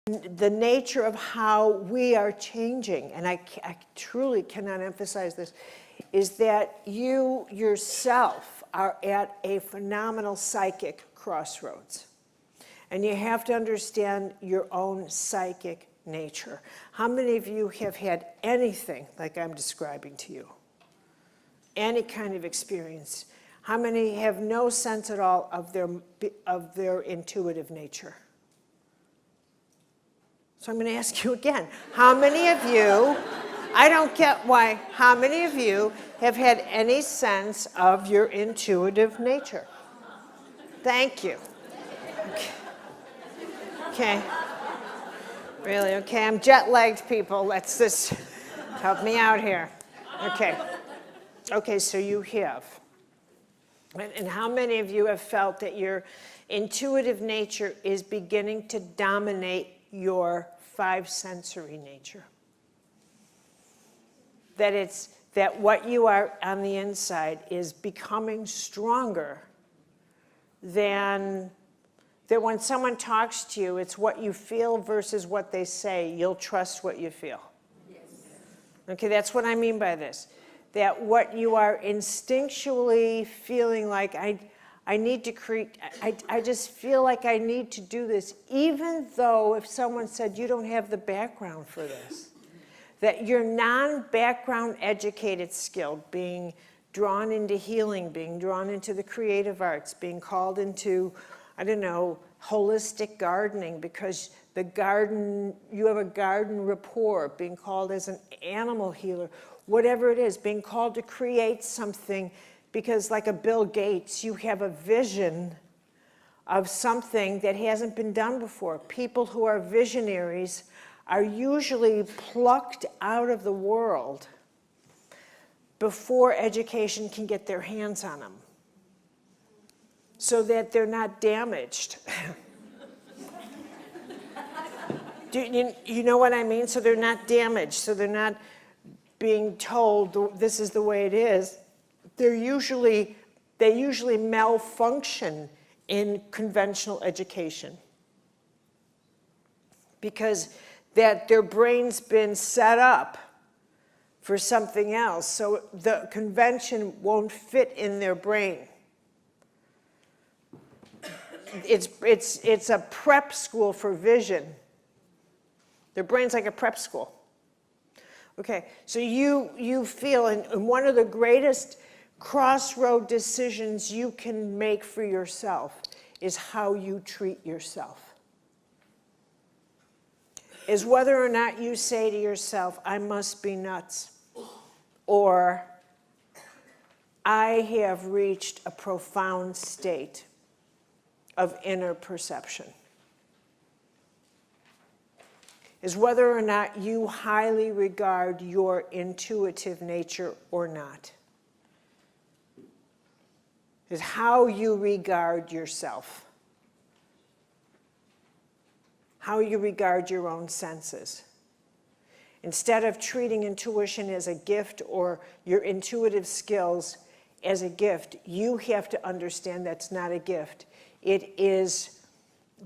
the nature of how we are changing, and I truly cannot emphasize this, is that you yourself are at a phenomenal psychic crossroads. And you have to understand your own psychic nature. How many of you have had anything like I'm describing to you? Any kind of experience? How many have no sense at all of their intuitive nature? So I'm going to ask you again. How many of you, I don't get why, how many of you have had any sense of your intuitive nature? Thank you. Okay. Really? Okay, I'm jet-lagged, people. Let's just help me out here. Okay. Okay, so you have. And how many of you have felt that your intuitive nature is beginning to dominate your five-sensory nature? That what you are on the inside is becoming stronger than that when someone talks to you, it's what you feel versus what they say. You'll trust what you feel. Yes. Okay, that's what I mean by this. That what you are instinctually feeling like, I need to create, I just feel like I need to do this, even though if someone said you don't have the background for this. That your non-background educated skill, being drawn into healing, being drawn into the creative arts, being called into, I don't know, holistic gardening because the garden, you have a garden rapport, being called as an animal healer, whatever it is, being called to create something because like a Bill Gates, you have a vision of something that hasn't been done before. People who are visionaries are usually plucked out of the world before education can get their hands on them, so that they're not damaged. Do you know what I mean? So they're not damaged, so they're not being told this is the way it is. They usually malfunction in conventional education because that their brain's been set up for something else, so the convention won't fit in their brain. It's a prep school for vision. Their brain's like a prep school. Okay, so you feel, and one of the greatest crossroad decisions you can make for yourself is how you treat yourself. Is whether or not you say to yourself, I must be nuts, or I have reached a profound state of inner perception. Is whether or not you highly regard your intuitive nature or not. Is how you regard yourself. How you regard your own senses. Instead of treating intuition as a gift or your intuitive skills as a gift, you have to understand that's not a gift. It is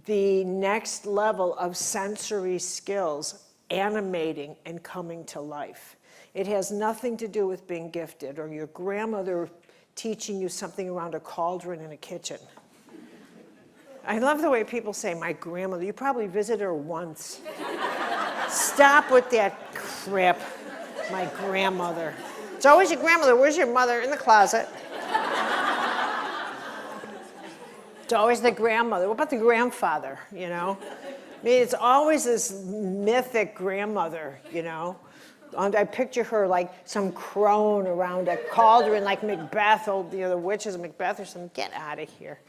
the next level of sensory skills animating and coming to life. It has nothing to do with being gifted or your grandmother teaching you something around a cauldron in a kitchen. I love the way people say, my grandmother. You probably visited her once. Stop with that crap, my grandmother. It's always your grandmother. Where's your mother? In the closet. It's always the grandmother. What about the grandfather, you know? I mean, it's always this mythic grandmother, you know? And I picture her like some crone around a cauldron like Macbeth, the witches of Macbeth or something. Get out of here.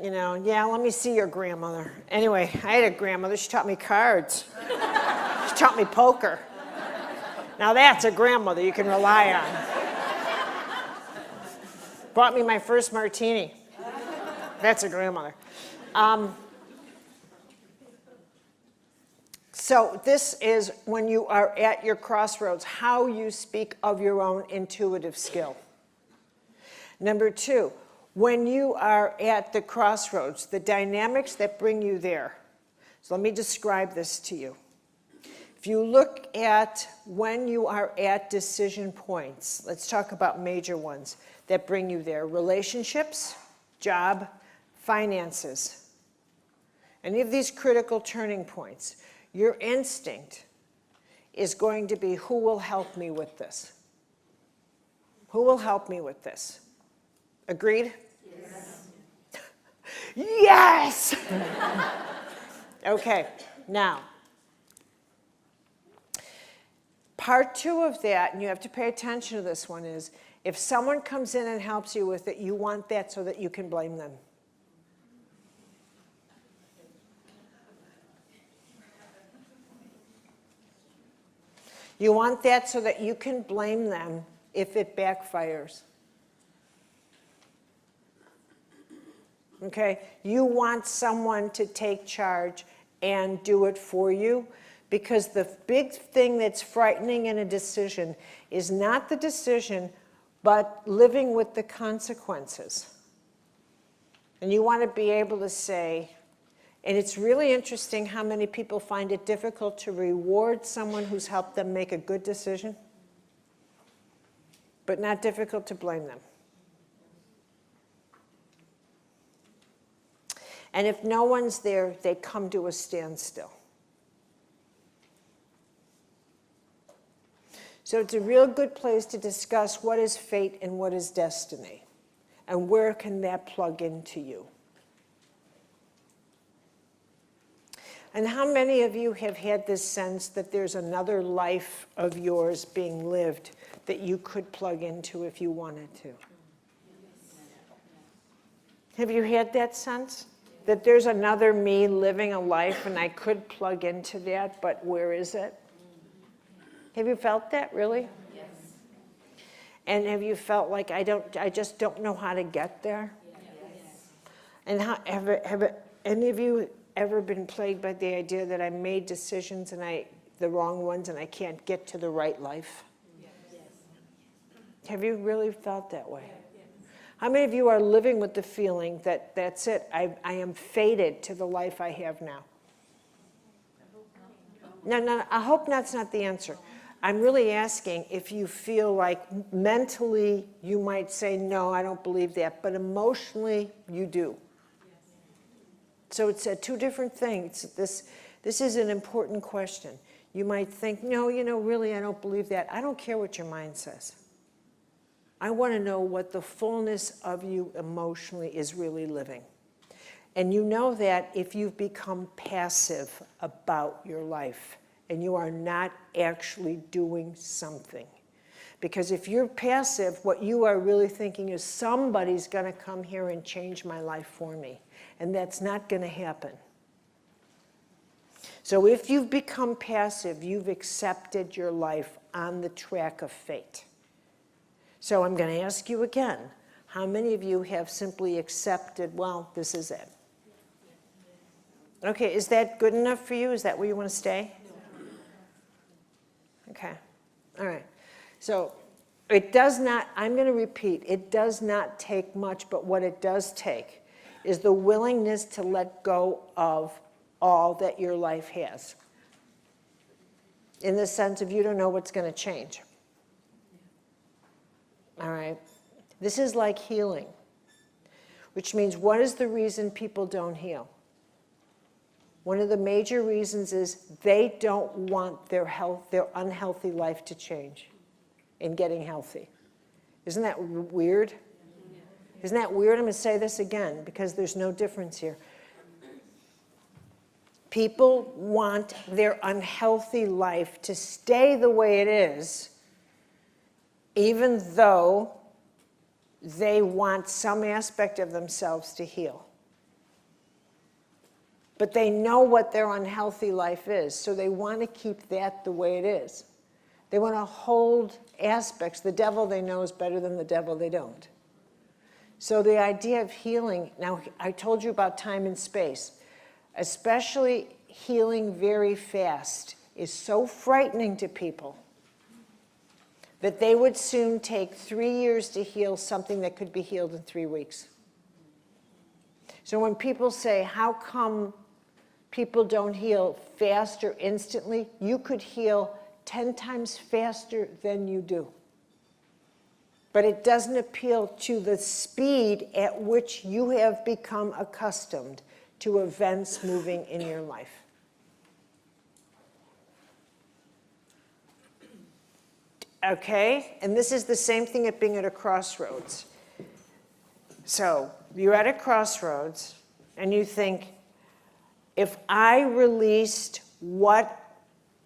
You know, yeah, let me see your grandmother. Anyway, I had a grandmother. She taught me cards. She taught me poker. Now that's a grandmother you can rely on. Bought me my first martini. That's a grandmother. So this is when you are at your crossroads, how you speak of your own intuitive skill. Number two, when you are at the crossroads, the dynamics that bring you there, So let me describe this to you. If you look at when you are at decision points, let's talk about major ones that bring you there. Relationships, job, finances. Any of these critical turning points, your instinct is going to be, who will help me with this? Who will help me with this? Agreed? Yes! Yes! Okay, now, part 2 of that, and you have to pay attention to this one, is if someone comes in and helps you with it, you want that so that you can blame them. You want that so that you can blame them if it backfires. Okay? You want someone to take charge and do it for you, because the big thing that's frightening in a decision is not the decision, but living with the consequences. And you want to be able to say, and it's really interesting how many people find it difficult to reward someone who's helped them make a good decision, but not difficult to blame them. And if no one's there, they come to a standstill. So it's a real good place to discuss what is fate and what is destiny, and where can that plug into you. And how many of you have had this sense that there's another life of yours being lived that you could plug into if you wanted to? Have you had that sense? That there's another me living a life and I could plug into that, but where is it? Have you felt that, really? Yes. And have you felt like I just don't know how to get there? Yes. And have any of you ever been plagued by the idea that I made decisions and the wrong ones and I can't get to the right life? Yes. Have you really felt that way? How many of you are living with the feeling that that's it, I am fated to the life I have now? No, I hope that's not the answer. I'm really asking if you feel like mentally you might say, no, I don't believe that, but emotionally you do. So it's two different things. This is an important question. You might think, no, really I don't believe that. I don't care what your mind says. I want to know what the fullness of you emotionally is really living. And you know that if you've become passive about your life and you are not actually doing something. Because if you're passive, what you are really thinking is somebody's going to come here and change my life for me. And that's not going to happen. So if you've become passive, you've accepted your life on the track of fate. So I'm going to ask you again, how many of you have simply accepted, well, this is it? Okay, is that good enough for you? Is that where you want to stay? Okay, all right. So it does not, I'm going to repeat, it does not take much, but what it does take is the willingness to let go of all that your life has. In the sense of you don't know what's going to change. All right? This is like healing, which means what is the reason people don't heal? One of the major reasons is they don't want their unhealthy life to change in getting healthy. Isn't that weird? Isn't that weird? I'm going to say this again because there's no difference here. People want their unhealthy life to stay the way it is, even though they want some aspect of themselves to heal. But they know what their unhealthy life is, so they want to keep that the way it is. They want to hold aspects. The devil they know is better than the devil they don't. So the idea of healing, now I told you about time and space, especially healing very fast is so frightening to people that they would soon take 3 years to heal something that could be healed in 3 weeks. So when people say, how come people don't heal faster instantly. You could heal 10 times faster than you do. But it doesn't appeal to the speed at which you have become accustomed to events moving in your life. Okay? And this is the same thing at being at a crossroads. So you're at a crossroads, and you think, if I released what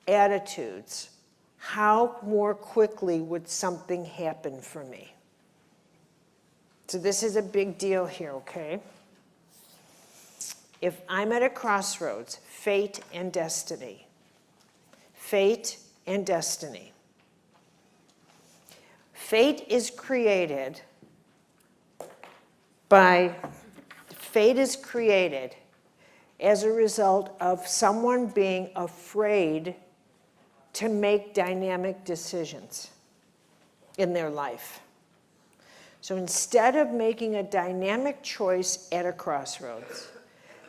attitudes, how more quickly would something happen for me? So this is a big deal here, okay? If I'm at a crossroads, fate and destiny. Fate and destiny. Fate is created as a result of someone being afraid to make dynamic decisions in their life. So instead of making a dynamic choice at a crossroads,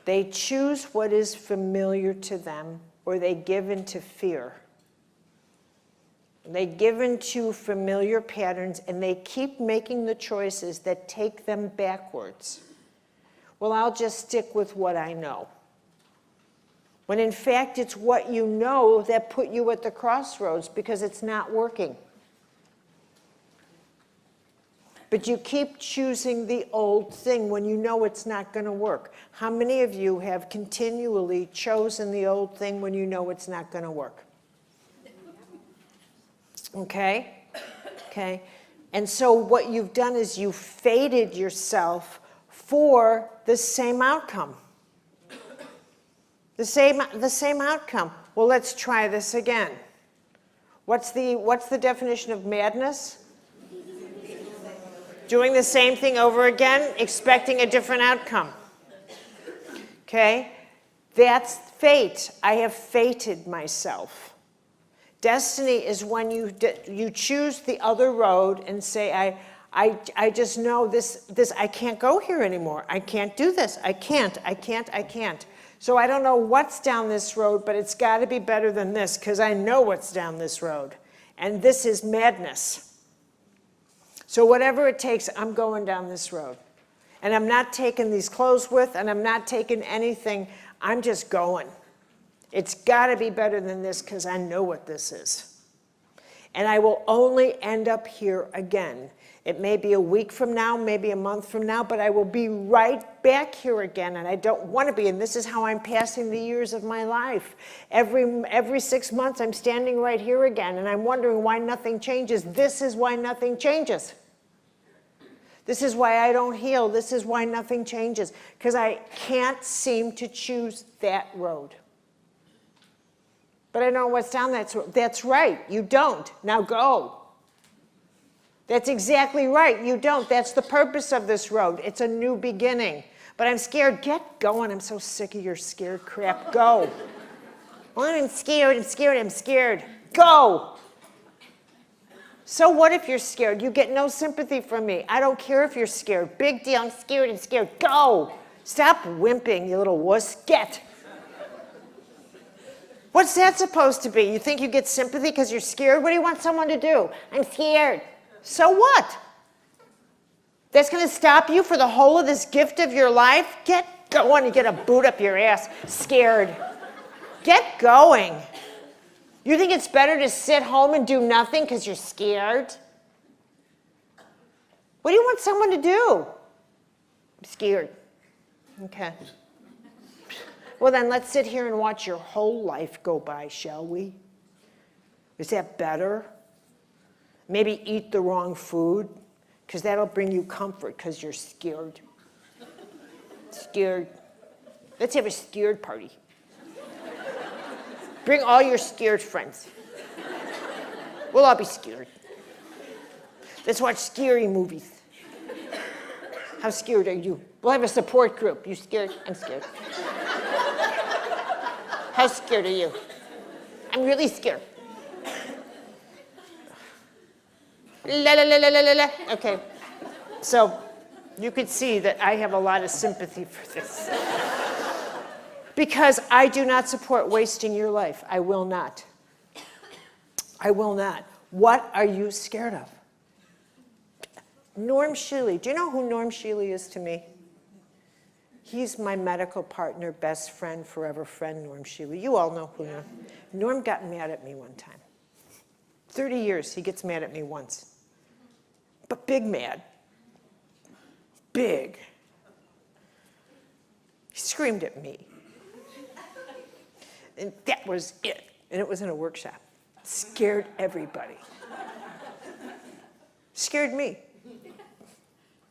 they choose what is familiar to them, or they give into fear. They give into familiar patterns, and they keep making the choices that take them backwards. Well, I'll just stick with what I know. When in fact, it's what you know that put you at the crossroads, because it's not working. But you keep choosing the old thing when you know it's not going to work. How many of you have continually chosen the old thing when you know it's not going to work? Okay? Okay? And so what you've done is you've fated yourself for the same outcome. The same outcome. Well, let's try this again. What's the definition of madness? Doing the same thing over again, expecting a different outcome. Okay? That's fate. I have fated myself. Destiny is when you choose the other road and say, I just know this, I can't go here anymore. I can't do this. I can't. So I don't know what's down this road, but it's got to be better than this, because I know what's down this road. And this is madness. So whatever it takes, I'm going down this road. And I'm not taking these clothes with, and I'm not taking anything. I'm just going. It's got to be better than this, because I know what this is. And I will only end up here again. It may be a week from now, maybe a month from now, but I will be right back here again, and I don't want to be. And this is how I'm passing the years of my life. Every 6 months, I'm standing right here again, and I'm wondering why nothing changes. This is why nothing changes. This is why I don't heal. This is why nothing changes, because I can't seem to choose that road. But I know what's down that road. That's right. You don't. Now go. That's exactly right. You don't. That's the purpose of this road. It's a new beginning. But I'm scared. Get going. I'm so sick of your scared crap. Go. Well, I'm scared. Go. So what if you're scared? You get no sympathy from me. I don't care if you're scared. Big deal. I'm scared. Go. Stop wimping, you little wuss. Get. What's that supposed to be? You think you get sympathy because you're scared? What do you want someone to do? I'm scared. So what? That's going to stop you for the whole of this gift of your life? Get going and get a boot up your ass. Scared. Get going. You think it's better to sit home and do nothing because you're scared? What do you want someone to do? I'm scared. Okay. Well, then let's sit here and watch your whole life go by, shall we? Is that better? Maybe eat the wrong food, because that'll bring you comfort because you're scared. Scared. Let's have a scared party. Bring all your scared friends. We'll all be scared. Let's watch scary movies. How scared are you? We'll have a support group. You scared? I'm scared. How scared are you? I'm really scared. La la la la la la. Okay, so you could see that I have a lot of sympathy for this. Because I do not support wasting your life. I will not. I will not. What are you scared of? Norm Shealy. Do you know who Norm Shealy is to me? He's my medical partner, best friend, forever friend, Norm Shealy. You all know who Norm. Norm got mad at me one time. 30 years, he gets mad at me once. But big mad. Big. He screamed at me. And that was it. And it was in a workshop. Scared everybody. Scared me.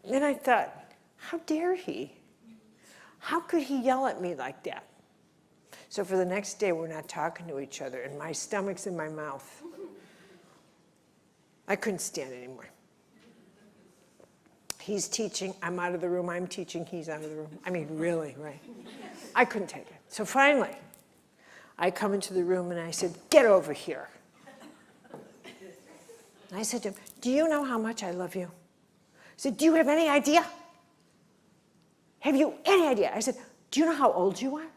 And I thought, how dare he? How could he yell at me like that? So for the next day, we're not talking to each other, and my stomach's in my mouth. I couldn't stand it anymore. He's teaching, I'm out of the room, I'm teaching, he's out of the room. I mean, really, right? I couldn't take it. So finally, I come into the room and I said, get over here. And I said to him, do you know how much I love you? I said, do you have any idea? Have you any idea? I said, do you know how old you are?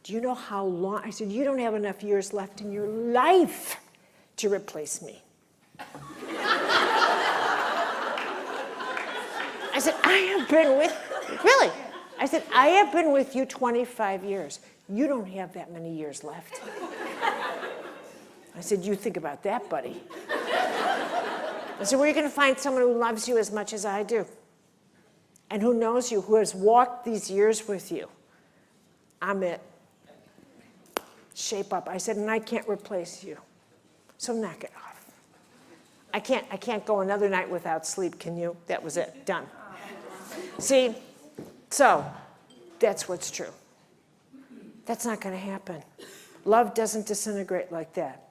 Do you know how long? I said, you don't have enough years left in your life to replace me. I said, I have been with, really? I said, I have been with you 25 years. You don't have that many years left. I said, you think about that, buddy. I said, where are you going to find someone who loves you as much as I do? And who knows you, who has walked these years with you? I'm it. Shape up. I said, and I can't replace you. So knock it off. I can't go another night without sleep, can you? That was it. Done. See? So, that's what's true. That's not going to happen. Love doesn't disintegrate like that.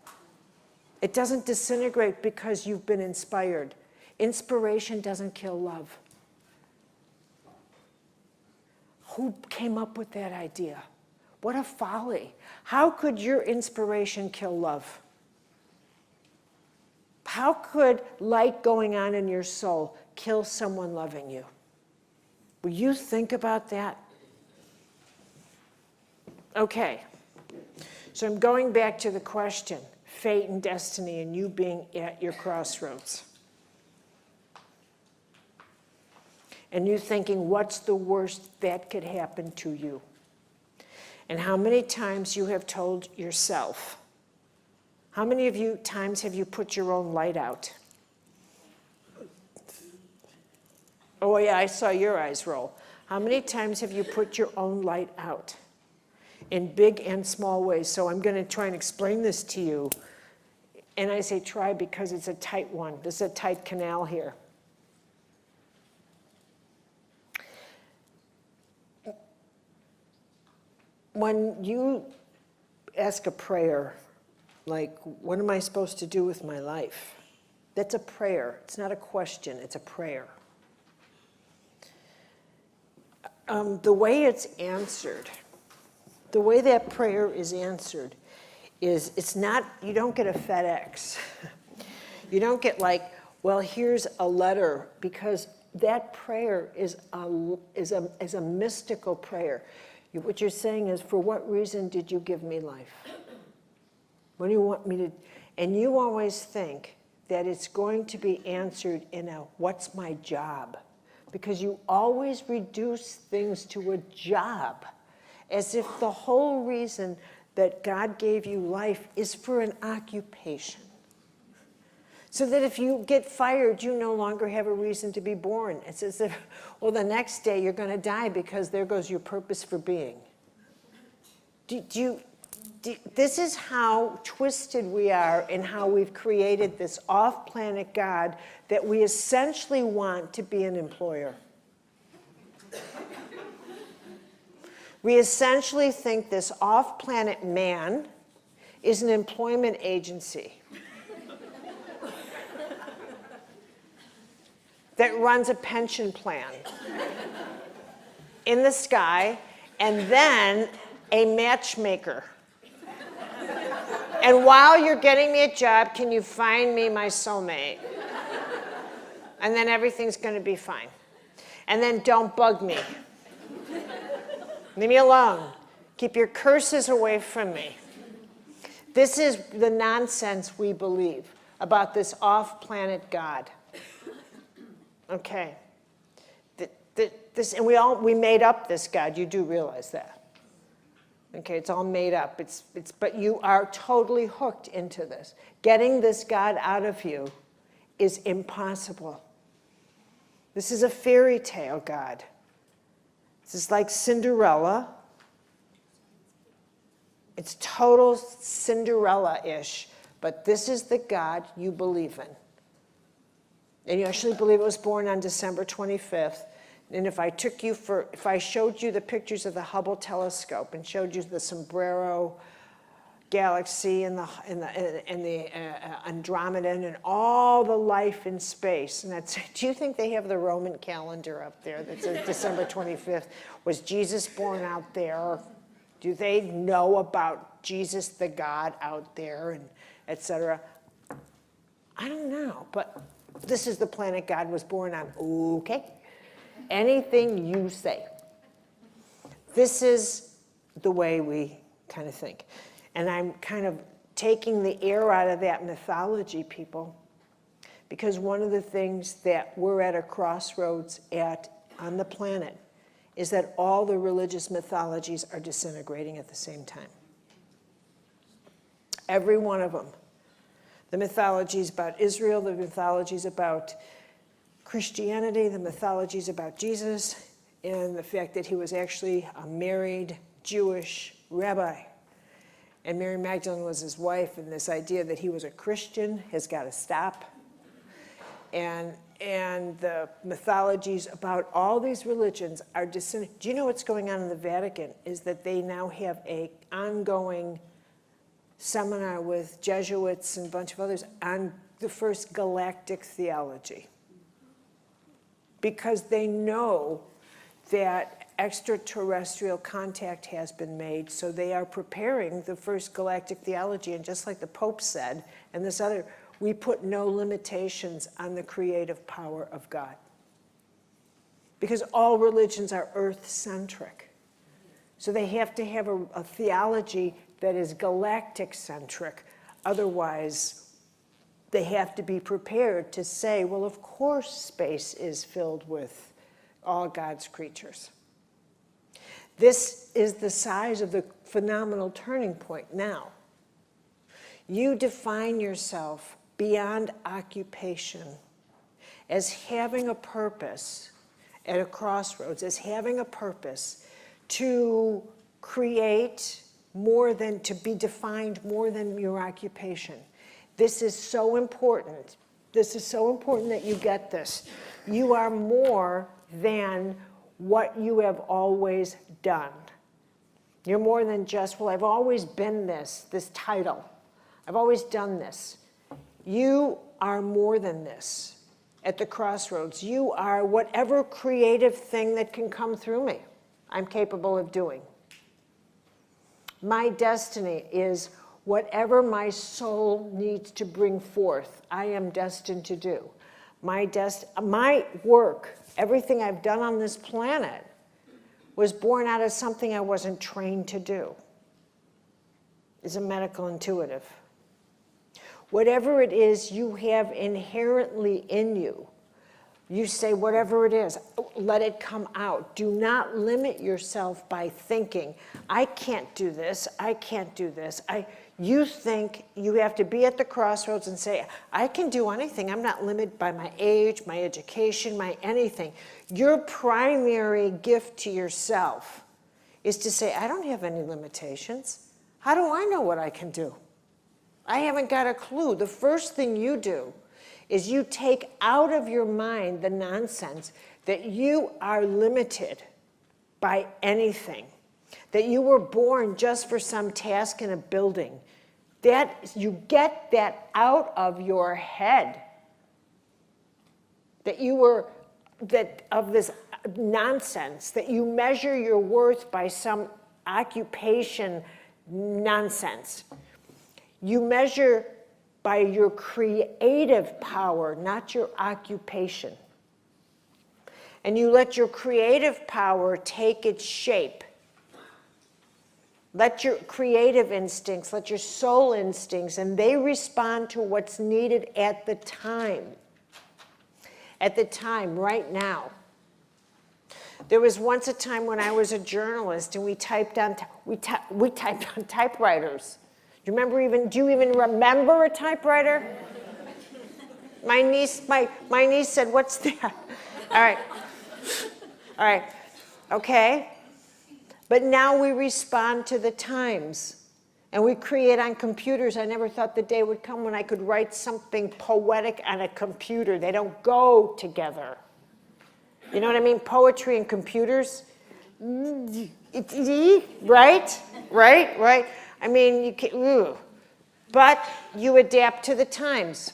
It doesn't disintegrate because you've been inspired. Inspiration doesn't kill love. Who came up with that idea? What a folly. How could your inspiration kill love? How could light going on in your soul kill someone loving you? Will you think about that? Okay. So I'm going back to the question, fate and destiny, and you being at your crossroads. And you thinking, what's the worst that could happen to you? And how many times you have told yourself, how many of you times have you put your own light out? Oh yeah, I saw your eyes roll. How many times have you put your own light out? In big and small ways. So I'm going to try and explain this to you. And I say try because it's a tight one. This is a tight canal here. When you ask a prayer, like, what am I supposed to do with my life? That's a prayer. It's not a question, it's a prayer. The way it's answered, the way that prayer is answered is, it's not, you don't get a FedEx. You don't get like, well, here's a letter, because that prayer is a mystical prayer. What you're saying is, for what reason did you give me life? What do you want me to? And you always think that it's going to be answered in a, what's my job? Because you always reduce things to a job, as if the whole reason that God gave you life is for an occupation. So that if you get fired, you no longer have a reason to be born. It's as if, well, the next day you're going to die because there goes your purpose for being. This is how twisted we are in how we've created this off-planet God that we essentially want to be an employer. We essentially think this off-planet man is an employment agency that runs a pension plan in the sky, and then a matchmaker. And while you're getting me a job, can you find me my soulmate? And then everything's going to be fine. And then don't bug me. Leave me alone. Keep your curses away from me. This is the nonsense we believe about this off-planet God. Okay. And we made up this God. You do realize that. Okay, it's all made up. But you are totally hooked into this. Getting this God out of you is impossible. This is a fairy tale God. This is like Cinderella. It's total Cinderella-ish, but this is the God you believe in. And you actually believe it was born on December 25th. And if I showed you the pictures of the Hubble telescope and showed you the Sombrero galaxy and the Andromedan and all the life in space, and do you think they have the Roman calendar up there that says December 25th? Was Jesus born out there? Do they know about Jesus the God out there, and etc.? I don't know, but this is the planet God was born on. Okay. Anything you say. This is the way we kind of think. And I'm kind of taking the air out of that mythology, people, because one of the things that we're at a crossroads on the planet is that all the religious mythologies are disintegrating at the same time. Every one of them. The mythologies about Israel, the mythologies about Christianity, the mythologies about Jesus, and the fact that he was actually a married Jewish rabbi. And Mary Magdalene was his wife, and this idea that he was a Christian has got to stop. And the mythologies about all these religions are disintegrating. Do you know what's going on in the Vatican? Is that they now have an ongoing seminar with Jesuits and a bunch of others on the first galactic theology. Because they know that extraterrestrial contact has been made, so they are preparing the first galactic theology. And just like the Pope said, and this other, we put no limitations on the creative power of God. Because all religions are earth-centric. So they have to have a theology that is galactic-centric. Otherwise, they have to be prepared to say, well, of course space is filled with all God's creatures. This is the size of the phenomenal turning point now. You define yourself beyond occupation as having a purpose at a crossroads, as having a purpose to create more than, to be defined more than your occupation. This is so important. This is so important that you get this. You are more than what you have always done. You're more than just, well, I've always been this title. I've always done this. You are more than this at the crossroads. You are whatever creative thing that can come through me, I'm capable of doing. My destiny is whatever my soul needs to bring forth, I am destined to do. My work, everything I've done on this planet, was born out of something I wasn't trained to do. It's a medical intuitive. Whatever it is you have inherently in you, you say whatever it is, let it come out. Do not limit yourself by thinking, I can't do this, I can't do this. You think you have to be at the crossroads and say, I can do anything. I'm not limited by my age, my education, my anything. Your primary gift to yourself is to say, I don't have any limitations. How do I know what I can do? I haven't got a clue. The first thing you do is you take out of your mind the nonsense that you are limited by anything, that you were born just for some task in a building. That you get that out of your head. That you were, that of this nonsense, that you measure your worth by some occupation nonsense. You measure by your creative power, not your occupation. And you let your creative power take its shape. Let your creative instincts, let your soul instincts, and they respond to what's needed at the time. At the time, right now. There was once a time when I was a journalist and we typed on typewriters. Do you even remember a typewriter? My niece said, "What's that?" All right, okay. But now we respond to the times, and we create on computers. I never thought the day would come when I could write something poetic on a computer. They don't go together. You know what I mean? Poetry and computers, right? I mean, you can, but you adapt to the times.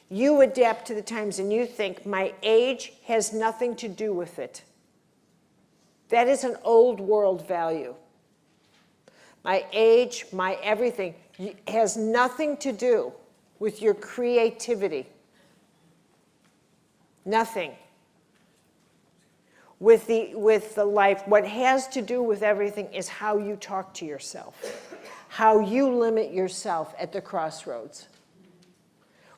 You adapt to the times, and you think, my age has nothing to do with it. That is an old world value. My age, my everything, has nothing to do with your creativity. Nothing. With the life, what has to do with everything is how you talk to yourself, how you limit yourself at the crossroads.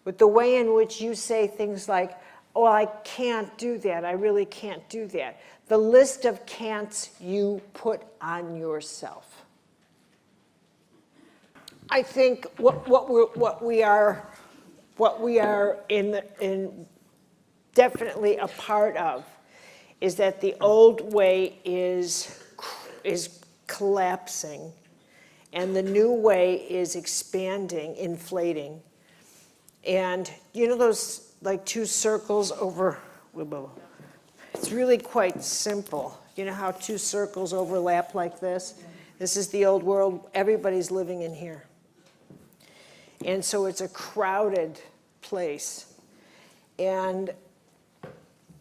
With the way in which you say things like, "Oh, I can't do that, I really can't do that." The list of can'ts you put on yourself. I think what we are in definitely a part of is that the old way is collapsing, and the new way is expanding, inflating. And you know those like two circles over, it's really quite simple. You know how two circles overlap like this? This is the old world. Everybody's living in here. And so it's a crowded place. And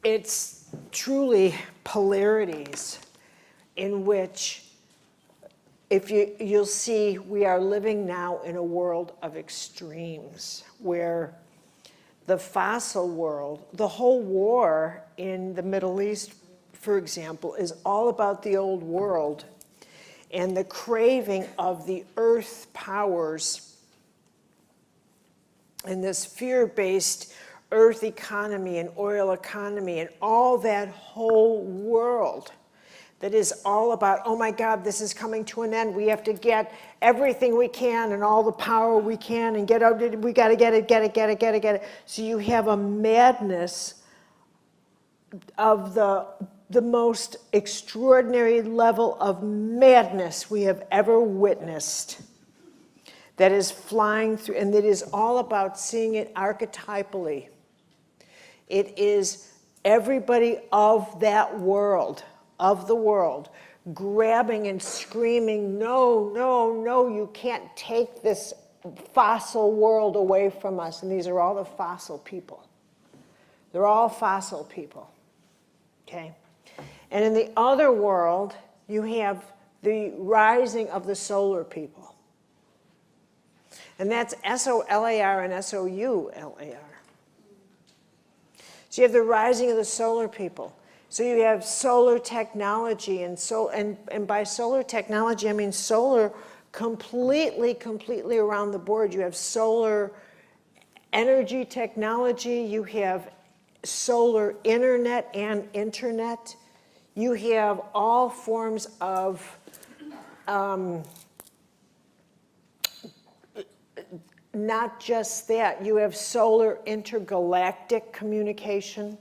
it's truly polarities in which, if you'll see, we are living now in a world of extremes where the fossil world, the whole war in the Middle East, for example, is all about the old world and the craving of the earth powers and this fear-based earth economy and oil economy and all that whole world that is all about, oh my God, this is coming to an end. We have to get everything we can and all the power we can and we got to get it. So you have a madness of the most extraordinary level of madness we have ever witnessed that is flying through, and it is all about seeing it archetypally. It is everybody of that world, of the world, grabbing and screaming, no, no, no, you can't take this fossil world away from us. And these are all the fossil people. They're all fossil people, okay? And in the other world, you have the rising of the solar people. And that's S-O-L-A-R and S-O-U-L-A-R. So you have the rising of the solar people. So you have solar technology, and by solar technology, I mean solar completely around the board. You have solar energy technology, you have solar internet and internet, you have all forms of not just that, you have solar intergalactic communication.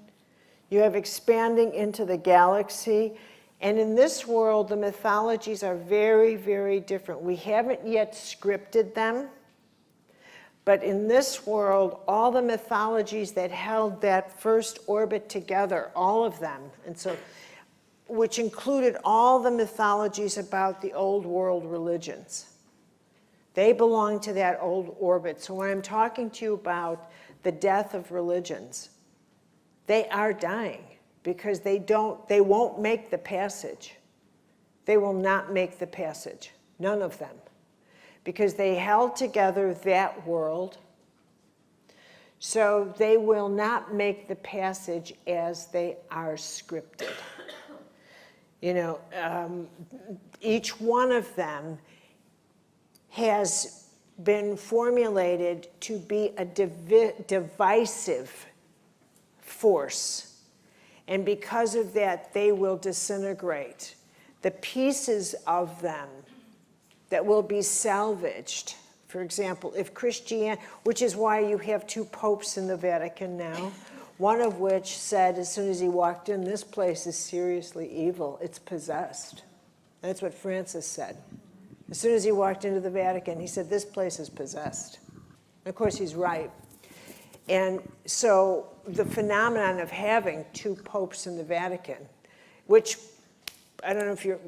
You have expanding into the galaxy. And in this world, the mythologies are very, very different. We haven't yet scripted them. But in this world, all the mythologies that held that first orbit together, all of them, and so, which included all the mythologies about the old world religions. They belong to that old orbit. So when I'm talking to you about the death of religions, they are dying because they won't make the passage. They will not make the passage, none of them, because they held together that world. So they will not make the passage as they are scripted. You know, each one of them has been formulated to be a divisive force. And because of that, they will disintegrate. The pieces of them that will be salvaged, for example, if Christianity, which is why you have 2 popes in the Vatican now, one of which said as soon as he walked in, this place is seriously evil, it's possessed. That's what Francis said. As soon as he walked into the Vatican, he said, this place is possessed. And of course, he's right. And so the phenomenon of having 2 popes in the Vatican, which, I don't know if you're,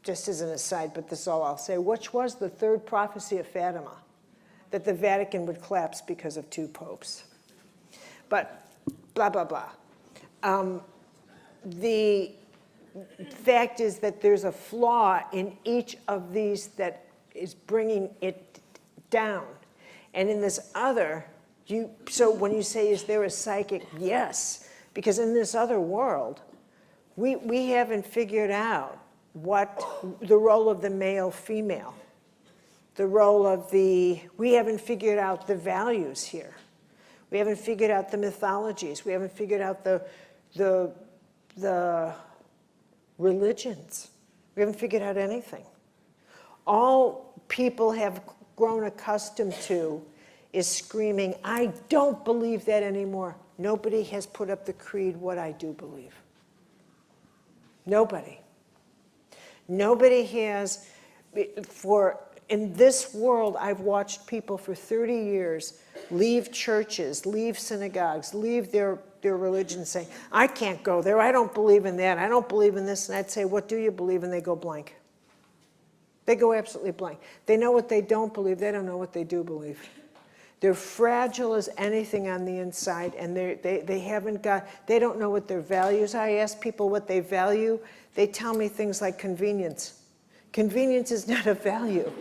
just as an aside, but this is all I'll say, which was the 3rd prophecy of Fatima, that the Vatican would collapse because of 2 popes. But blah, blah, blah. The fact is that there's a flaw in each of these that is bringing it down. And in this other, so when you say, is there a psychic? Yes, because in this other world, we haven't figured out what the role of the male-female, the role of we haven't figured out the values here. We haven't figured out the mythologies. We haven't figured out the religions. We haven't figured out anything. All people have grown accustomed to is screaming, I don't believe that anymore. Nobody has put up the creed, what I do believe. Nobody. Nobody has, in this world, I've watched people for 30 years leave churches, leave synagogues, leave their religion, saying, I can't go there, I don't believe in that, I don't believe in this. And I'd say, what do you believe? And they go blank. They go absolutely blank. They know what they don't believe, they don't know what they do believe. They're fragile as anything on the inside, and they don't know what their values are. I ask people what they value. They tell me things like convenience. Convenience is not a value.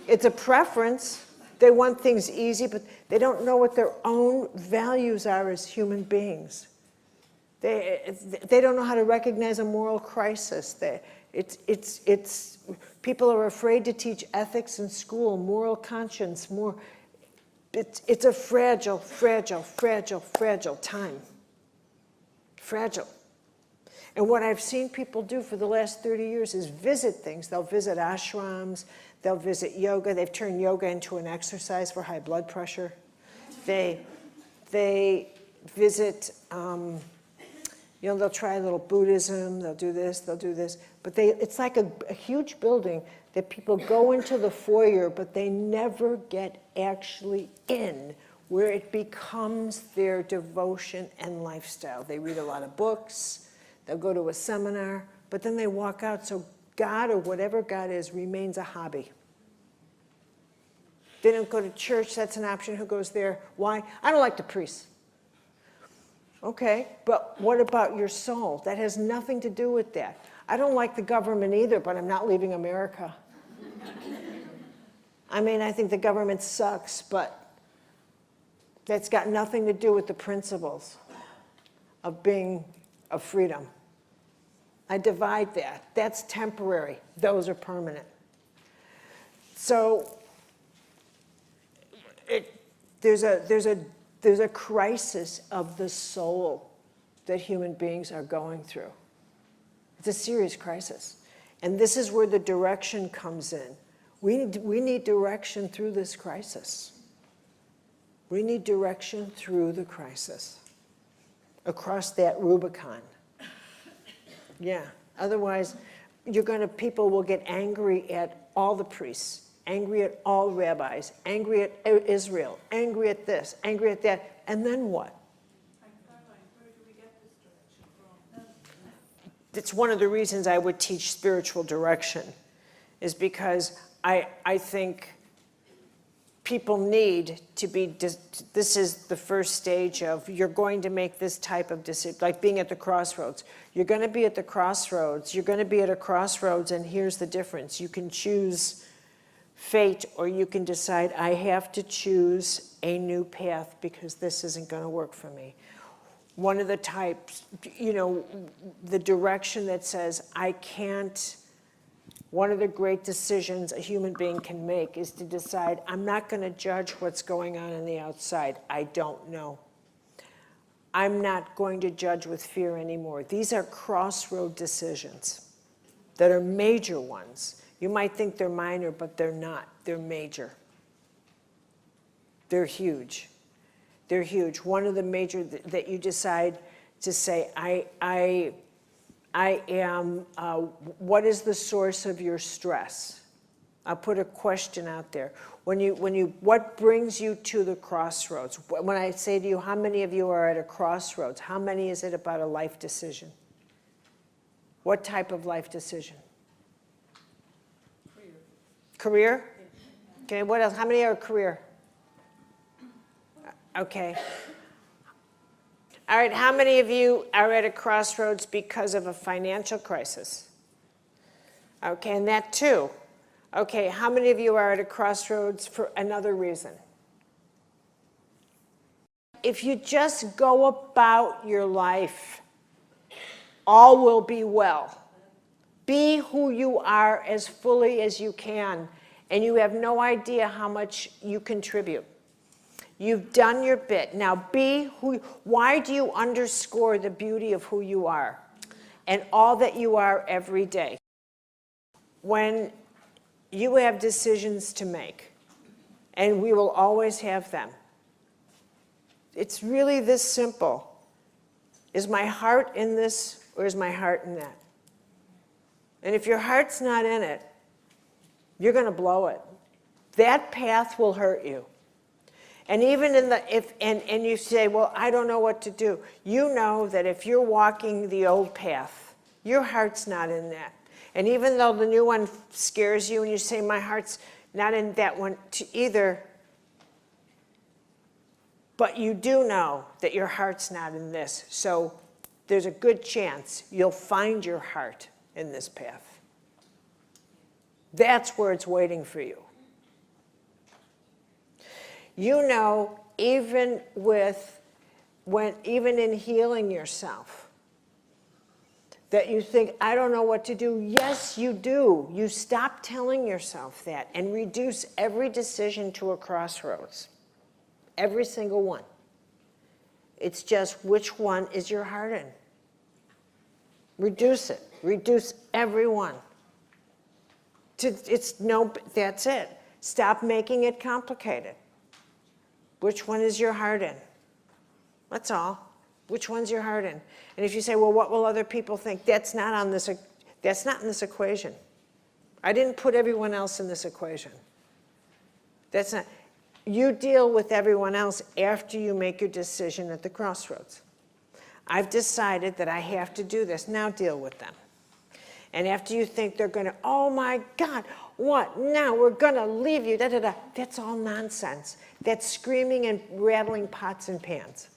It's a preference. They want things easy, but they don't know what their own values are as human beings. They don't know how to recognize a moral crisis. People are afraid to teach ethics in school, moral conscience, it's a fragile, fragile, fragile, fragile time. Fragile. And what I've seen people do for the last 30 years is visit things. They'll visit ashrams, they'll visit yoga. They've turned yoga into an exercise for high blood pressure. They visit, they'll try a little Buddhism, they'll do this, they'll do this. But it's like a huge building that people go into the foyer, but they never get actually in, where it becomes their devotion and lifestyle. They read a lot of books, they'll go to a seminar, but then they walk out, so God, or whatever God is, remains a hobby. They don't go to church, that's an option. Who goes there? Why? I don't like the priests. Okay, but what about your soul? That has nothing to do with that. I don't like the government either, but I'm not leaving America. I mean, I think the government sucks, but that's got nothing to do with the principles of freedom. I divide that. That's temporary. Those are permanent. So there's a crisis of the soul that human beings are going through. It's a serious crisis. And this is where the direction comes in. We need direction through this crisis. We need direction through the crisis, across that Rubicon. Yeah, otherwise people will get angry at all the priests, angry at all rabbis, angry at Israel, angry at this, angry at that, and then what? Where do we get this direction from? It's one of the reasons I would teach spiritual direction, is because I think people need to be, this is the first stage of, you're going to make this type of decision, like being at the crossroads. You're going to be at the crossroads, you're going to be at a crossroads, and here's the difference. You can choose fate, or you can decide, I have to choose a new path because this isn't going to work for me. one of the types, you know, the direction that says, I can't, one of the great decisions a human being can make is to decide, I'm not going to judge what's going on the outside. I don't know. I'm not going to judge with fear anymore. These are crossroad decisions that are major ones. You might think they're minor, but they're not. They're major. They're huge. They're huge. One of the major that you decide to say, I am, what is the source of your stress? I'll put a question out there. What brings you to the crossroads? When I say to you, how many of you are at a crossroads? How many is it about a life decision? What type of life decision? Career? Okay, what else? How many are career? Okay. All right, how many of you are at a crossroads because of a financial crisis? Okay, and that too. Okay, how many of you are at a crossroads for another reason? If you just go about your life, all will be well. Be who you are as fully as you can, and you have no idea how much you contribute. You've done your bit. Now be who, why do you underscore the beauty of who you are and all that you are every day? When you have decisions to make, and we will always have them. It's really this simple. Is my heart in this, or is my heart in that? And if your heart's not in it, you're going to blow it. That path will hurt you. And even in the, and you say, well, I don't know what to do. You know that if you're walking the old path, your heart's not in that. And even though the new one scares you and you say, my heart's not in that one either, but you do know that your heart's not in this. So there's a good chance you'll find your heart in this path. That's where it's waiting for you. You know, even in healing yourself, that you think, I don't know what to do. Yes, you do. You stop telling yourself that and reduce every decision to a crossroads. Every single one. It's just which one is your heart in. Reduce it. Reduce every one. That's it. Stop making it complicated. Which one is your heart in? That's all. Which one's your heart in? And if you say, well, what will other people think? That's not in this equation. I didn't put everyone else in this equation. That's not. You deal with everyone else after you make your decision at the crossroads. I've decided that I have to do this. Now deal with them. And after you think they're going to, oh my God, what? Now we're going to leave you, da-da-da. That's all nonsense. That's screaming and rattling pots and pans.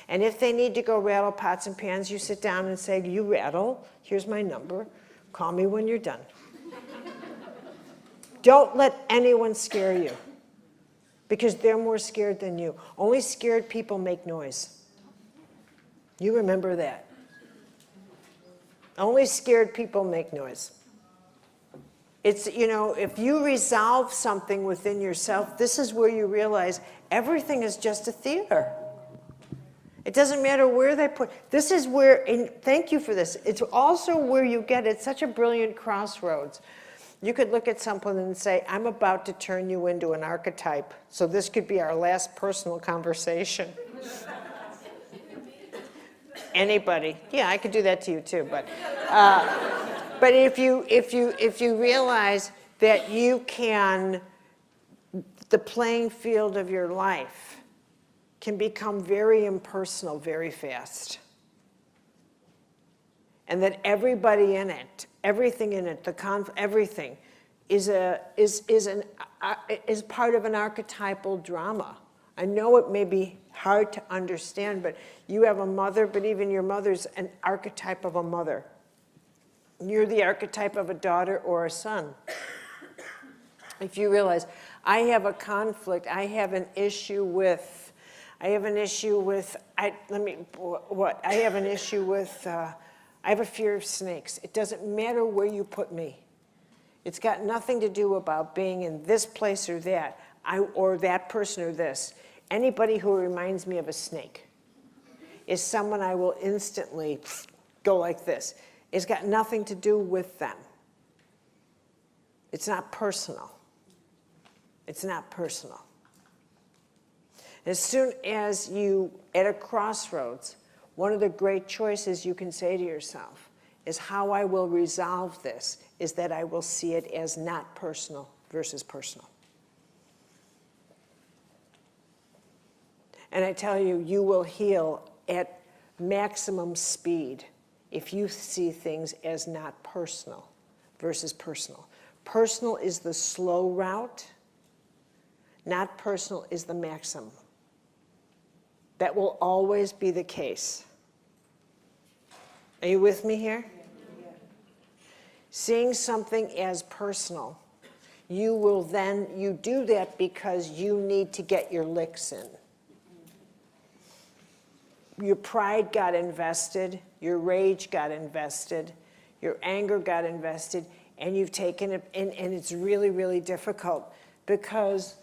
And if they need to go rattle pots and pans, you sit down and say, you rattle, here's my number, call me when you're done. Don't let anyone scare you, because they're more scared than you. Only scared people make noise. You remember that. Only scared people make noise. It's, you know, if you resolve something within yourself, this is where you realize everything is just a theater. It doesn't matter where they put, this is where, and thank you for this, it's also where you get, it's such a brilliant crossroads. You could look at someone and say, I'm about to turn you into an archetype, so this could be our last personal conversation. Anybody? Yeah, I could do that to you too, but if you realize that you can, the playing field of your life can become very impersonal very fast, and that everybody in it, everything in it, everything is part of an archetypal drama. I know it may be hard to understand, but you have a mother, but even your mother's an archetype of a mother. You're the archetype of a daughter or a son. If you realize, I have a conflict, I have an issue with, I have an issue with, I have an issue with, I have a fear of snakes. It doesn't matter where you put me. It's got nothing to do about being in this place or that, or that person or this. Anybody who reminds me of a snake is someone I will instantly go like this. It's got nothing to do with them. It's not personal. It's not personal. As soon as you, at a crossroads, one of the great choices you can say to yourself is how I will resolve this is that I will see it as not personal versus personal. And I tell you, you will heal at maximum speed if you see things as not personal versus personal. Personal is the slow route. Not personal is the maximum. That will always be the case. Are you with me here? Yeah. Seeing something as personal, you will then, you do that because you need to get your licks in. Your pride got invested, your rage got invested, your anger got invested, and you've taken it, and it's really, really difficult because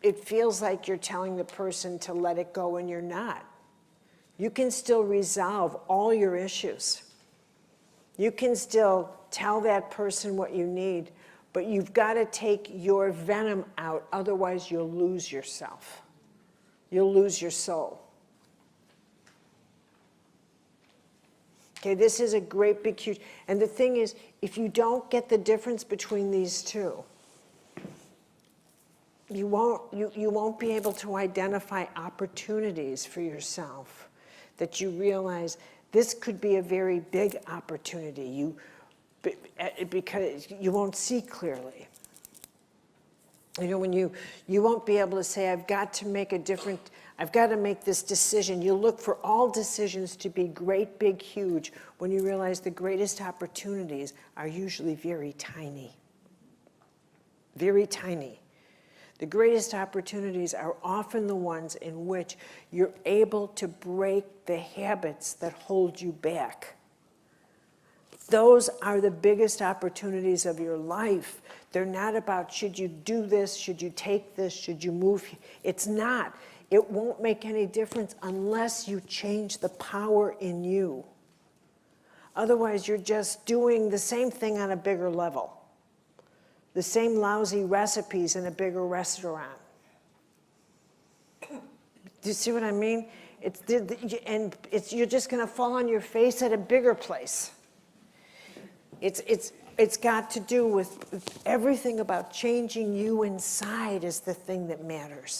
it feels like you're telling the person to let it go and you're not. You can still resolve all your issues. You can still tell that person what you need, but you've got to take your venom out, otherwise you'll lose yourself. You'll lose your soul. Okay, this is a great big huge, and the thing is, if you don't get the difference between these two, you won't be able to identify opportunities for yourself that you realize this could be a very big opportunity because you won't see clearly. You know, when you won't be able to say, I've got to make this decision. You look for all decisions to be great, big, huge, when you realize the greatest opportunities are usually very tiny. Very tiny. The greatest opportunities are often the ones in which you're able to break the habits that hold you back. Those are the biggest opportunities of your life. They're not about should you do this, should you take this, should you move. It's not. It won't make any difference unless you change the power in you. Otherwise, you're just doing the same thing on a bigger level. The same lousy recipes in a bigger restaurant. Do you see what I mean? You're just going to fall on your face at a bigger place. It's got to do with everything about changing you inside is the thing that matters.